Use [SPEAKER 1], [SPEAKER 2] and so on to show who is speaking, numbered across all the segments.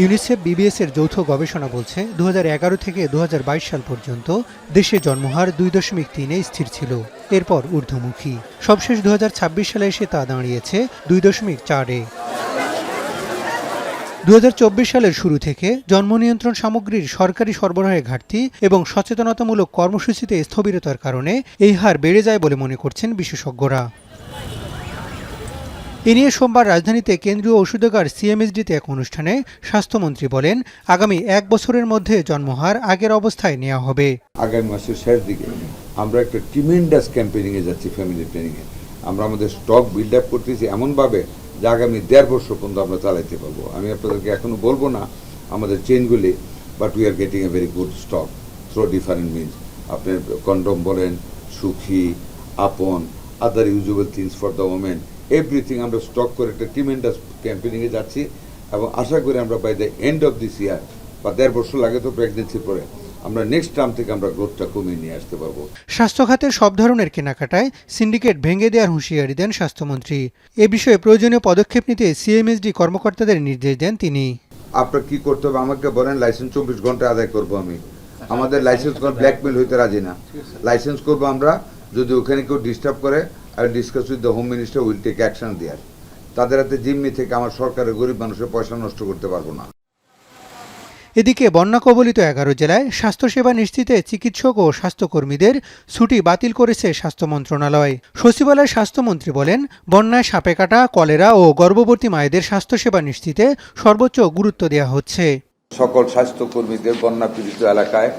[SPEAKER 1] UNICEF BBS এর যৌথ গবেষণা বলছে 2011 থেকে 2022 সাল পর্যন্ত দেশে জন্মহার 2.3-এ স্থির ছিল, এরপর ঊর্ধ্বমুখী। সবশেষ 2026 সালে এসে তা দাঁড়িয়েছে 2.4-এ। 2024 সালের শুরু থেকে জন্ম নিয়ন্ত্রণ সামগ্রীর সরকারি সরবরাহে ঘাটতি এবং সচেতনতামূলক কর্মসূচিতে স্থবিরতার কারণে এই হার বেড়ে যায় বলে মনে করছেন বিশেষজ্ঞরা। এ নিয়ে সোমবার রাজধানীতে কেন্দ্রীয় ঔষধাগার সিএমএসডিতে এক অনুষ্ঠানে স্বাস্থ্যমন্ত্রী বলেন, আগামী 1 বছরের মধ্যে জন্মহার আগের অবস্থায় নেওয়া হবে।
[SPEAKER 2] আগামী মাসের শেষ দিকে আমরা একটা ট্রিমেন্ডাস ক্যাম্পেইনিংয়ে যাচ্ছি, ফ্যামিলি প্ল্যানিংয়ে। আমরা আমাদের স্টক বিল্ড আপ করতেছি এমনভাবে যে আগামী 1.5 বছর পর্যন্ত আমরা চালাইতে পারবো। আমি আপনাদেরকে এখনো বলবো না আমাদের চেইনগুলি, but we are getting a very good stock through different means. আপনার কন্ডম বলেন, সুখী, আপন, other usual things for the women, everything আমরা স্টক করে একটা ট্রিমেন্ডাস ক্যাম্পেইনিংয়ে যাচ্ছি এবং আশা করি আমরা by the end of this year, বা 1.5 বছর লাগে তো প্রেগনেন্সির পরে, আমরা নেক্সট টার্ম থেকে আমরা গ্রোথটা কমিয়ে নিয়ে আসতে পারবো।
[SPEAKER 1] স্বাস্থ্য খাতের সব ধরনের কেনাকাটায় সিন্ডিকেট ভেঙে দেওয়ার হুঁশিয়ারি দেন স্বাস্থ্যমন্ত্রী। এ বিষয়ে প্রয়োজনীয় পদক্ষেপ নিতে সিএমএসডি কর্মকর্তাদের নির্দেশ দেন তিনি।
[SPEAKER 2] আপনার কি করতে হবে আমাকে বলেন, লাইসেন্স 24 ঘন্টা আদায় করবো আমি। আমাদের লাইসেন্স ব্ল্যাকমেল হইতে রাজি না। লাইসেন্স করবো আমরা, যদি ওখানে কেউ ডিস্টার্ব করে আর discuss with the home minister, will take action there. তাদের হাতে জিম্মি থেকে আমার সরকারের গরিব মানুষের পয়সা নষ্ট করতে পারবো না।
[SPEAKER 1] এদিকে বন্যা কবলিত 11 জেলায় স্বাস্থ্যসেবা নিশ্চিতে চিকিৎসক ও স্বাস্থ্যকর্মীদের ছুটি বাতিল করেছে স্বাস্থ্য মন্ত্রণালয়। সচিবালয়ের স্বাস্থ্যমন্ত্রী বলেন, বন্যায় সাপে কাটা, কলেরা ও গর্ভবতী মায়েদের স্বাস্থ্যসেবা নিশ্চিতে সর্বোচ্চ গুরুত্ব দেওয়া হচ্ছে।
[SPEAKER 2] সকল স্বাস্থ্যকর্মীদের বন্যা পীড়িত এলাকায়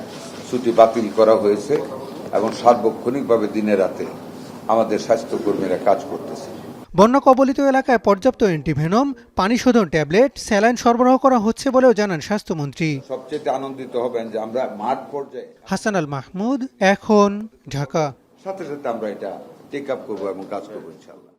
[SPEAKER 2] ছুটি বাতিল করা হয়েছে এবং সার্বক্ষণিকভাবে দিনে রাতে আমাদের স্বাস্থ্যকর্মীরা কাজ করতেছে।
[SPEAKER 1] বন্যা কবলিত এলাকায় পর্যাপ্ত অ্যান্টিভেনম, পানি শোধন ট্যাবলেট, স্যালাইন সরবরাহ করা হচ্ছে বলেও জানান স্বাস্থ্যমন্ত্রী।
[SPEAKER 2] সবচেয়ে আনন্দিত হবেন যে আমরা মাঠ পর্যায়ে
[SPEAKER 1] হাসান আল মাহমুদ, এখন, ঢাকা।
[SPEAKER 2] সাথে সাথে আমরা এটা টেক আপ করবো এবং কাজ করবো ইনশাআল্লাহ।